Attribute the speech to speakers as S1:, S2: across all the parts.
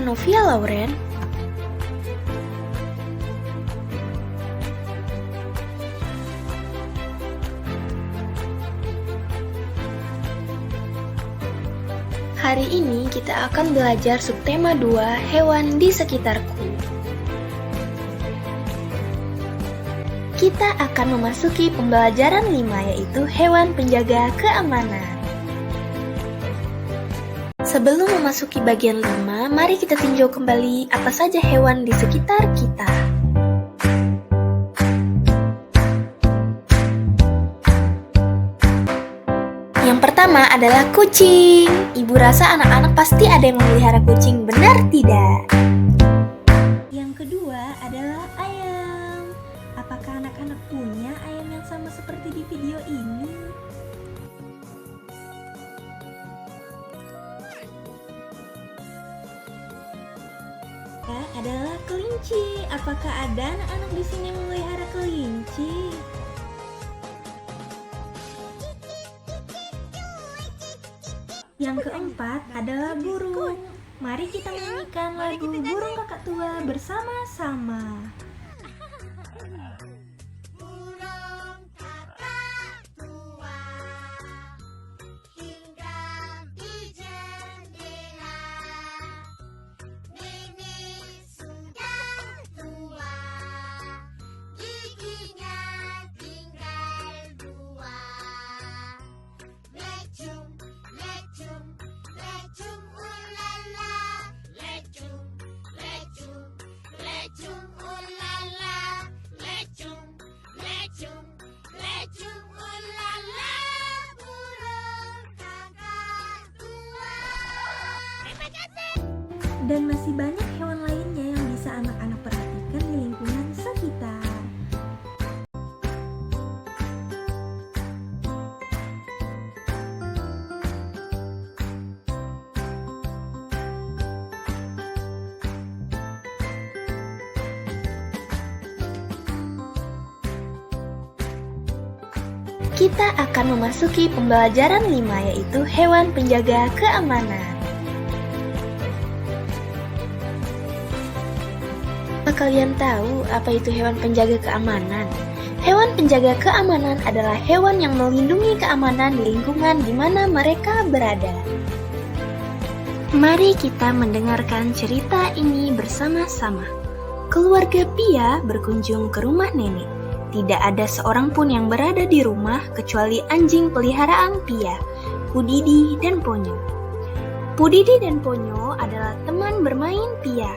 S1: Novia Lauren. Hari ini kita akan belajar subtema 2, hewan di sekitarku. Kita akan memasuki pembelajaran 5, yaitu hewan penjaga keamanan. Sebelum memasuki bagian 5, mari kita tinjau kembali apa saja hewan di sekitar kita. Yang pertama adalah kucing. Ibu rasa anak-anak pasti ada yang memelihara kucing, benar tidak? Yang kedua adalah ayam. Apakah anak-anak punya ayam yang sama seperti di video ini? Adalah kelinci. Apakah ada anak-anak di sini yang memelihara kelinci? Yang keempat adalah burung. Mari kita nyanyikan lagu Burung Kakak Tua bersama-sama.
S2: Burung kakak tua hinggap di jendela. Nenek sudah tua, giginya tinggal 2. Lecum, lecum, lecum ulala. Lecum, lecum, lecum ulala. Lecum, lecum, lecum ulala. Burung kakak tua. Terima kasih.
S1: Dan masih banyak hewan lainnya yang bisa anak-anak perhatikan di lingkungan sekitar. Kita akan memasuki pembelajaran 5, yaitu hewan penjaga keamanan. Apa kalian tahu apa itu hewan penjaga keamanan? Hewan penjaga keamanan adalah hewan yang melindungi keamanan di lingkungan di mana mereka berada. Mari kita mendengarkan cerita ini bersama-sama. Keluarga Pia berkunjung ke rumah nenek. Tidak ada seorang pun yang berada di rumah kecuali anjing peliharaan Pia, Pudidi dan Ponyo. Pudidi dan Ponyo adalah teman bermain Pia.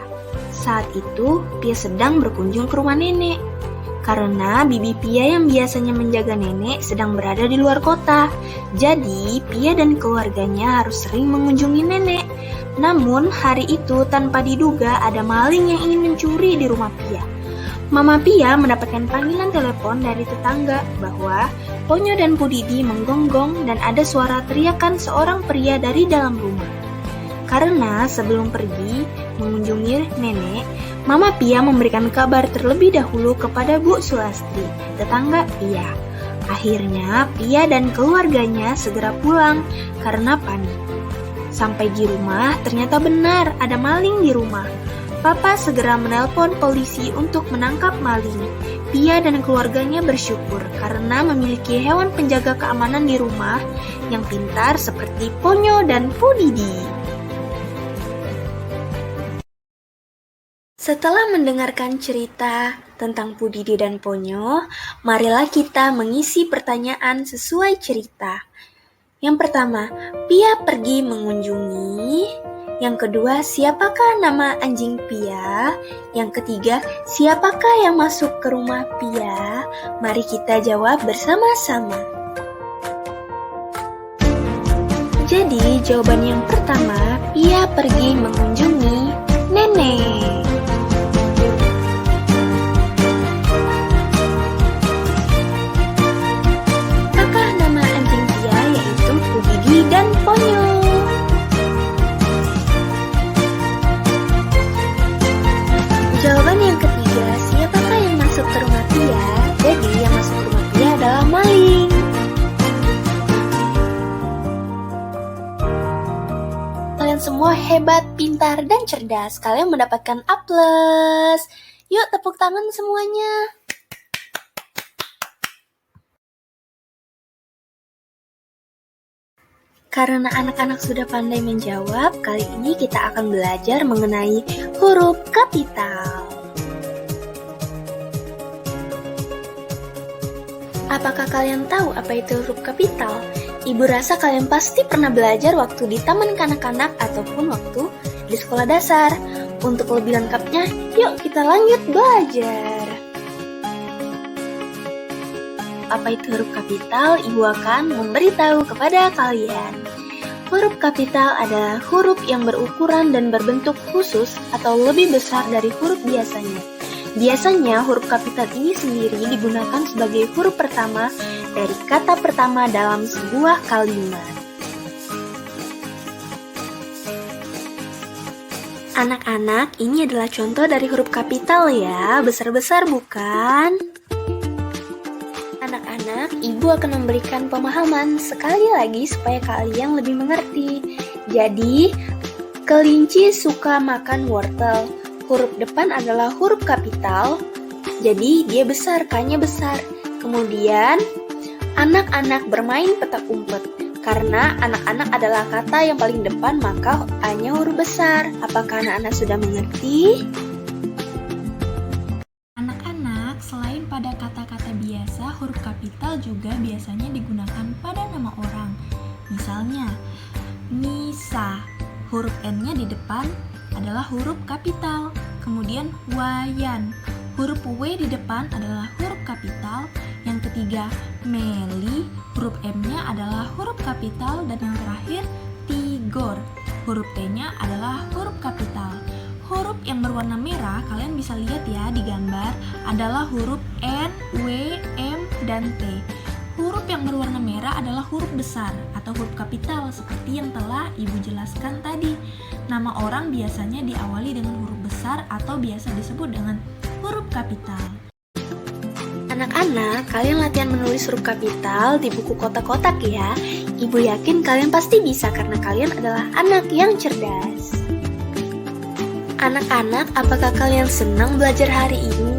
S1: Saat itu, Pia sedang berkunjung ke rumah nenek. Karena bibi Pia yang biasanya menjaga nenek sedang berada di luar kota. Jadi, Pia dan keluarganya harus sering mengunjungi nenek. Namun, hari itu tanpa diduga ada maling yang ingin mencuri di rumah Pia. Mama Pia mendapatkan panggilan telepon dari tetangga bahwa Ponyo dan Pudidi menggonggong dan ada suara teriakan seorang pria dari dalam rumah. Karena sebelum pergi mengunjungi nenek, Mama Pia memberikan kabar terlebih dahulu kepada Bu Sulastri, tetangga Pia. Akhirnya Pia dan keluarganya segera pulang karena panik. Sampai di rumah ternyata benar ada maling di rumah. Papa segera menelpon polisi untuk menangkap maling. Pia dan keluarganya bersyukur karena memiliki hewan penjaga keamanan di rumah yang pintar seperti Ponyo dan Pudidi. Setelah mendengarkan cerita tentang Pudidi dan Ponyo, marilah kita mengisi pertanyaan sesuai cerita. Yang pertama, Pia pergi mengunjungi. Yang kedua, siapakah nama anjing Pia? Yang ketiga, siapakah yang masuk ke rumah Pia? Mari kita jawab bersama-sama. Jadi, jawaban yang pertama, Pia pergi mengunjungi nenek. Apakah nama anjing Pia yaitu Pudidi dan Ponyo? Jawaban yang ketiga, siapakah yang masuk ke rumah Pia? Jadi yang masuk ke rumah Pia adalah maling. semua hebat, pintar, dan cerdas. Kalian mendapatkan A+. Yuk tepuk tangan semuanya. Karena anak-anak sudah pandai menjawab, kali ini kita akan belajar mengenai huruf kapital. Apakah kalian tahu apa itu huruf kapital? Ibu rasa kalian pasti pernah belajar waktu di taman kanak-kanak ataupun waktu di sekolah dasar. Untuk lebih lengkapnya, yuk kita lanjut belajar. Apa itu huruf kapital? Ibu akan memberitahu kepada kalian. Huruf kapital adalah huruf yang berukuran dan berbentuk khusus atau lebih besar dari huruf biasanya. Biasanya huruf kapital ini sendiri digunakan sebagai huruf pertama dari kata pertama dalam sebuah kalimat. Anak-anak, ini adalah contoh dari huruf kapital ya, besar-besar bukan? Anak-anak, ibu akan memberikan pemahaman sekali lagi supaya kalian lebih mengerti. Jadi, kelinci suka makan wortel. Huruf depan adalah huruf kapital, jadi dia besar, K-nya besar. Kemudian, anak-anak bermain petak umpet. Karena anak-anak adalah kata yang paling depan, maka A-nya huruf besar. Apakah anak-anak sudah mengerti?
S3: Anak-anak, selain pada kata-kata biasa, huruf kapital juga biasanya digunakan pada nama orang. Misalnya, Nisa, huruf N-nya di depan adalah huruf kapital. Kemudian Wayan, huruf W di depan adalah huruf kapital. Yang ketiga, Meli, huruf M-nya adalah huruf kapital. Dan yang terakhir, Tigor, huruf T-nya adalah huruf kapital. Huruf yang berwarna merah, kalian bisa lihat ya di gambar, adalah huruf N, W, M, dan T. Huruf yang berwarna merah adalah huruf besar atau huruf kapital seperti yang telah ibu jelaskan tadi. Nama orang biasanya diawali dengan huruf besar atau biasa disebut dengan huruf kapital.
S1: Anak-anak, kalian latihan menulis huruf kapital di buku kotak-kotak ya. Ibu yakin kalian pasti bisa karena kalian adalah anak yang cerdas. Anak-anak, apakah kalian senang belajar hari ini?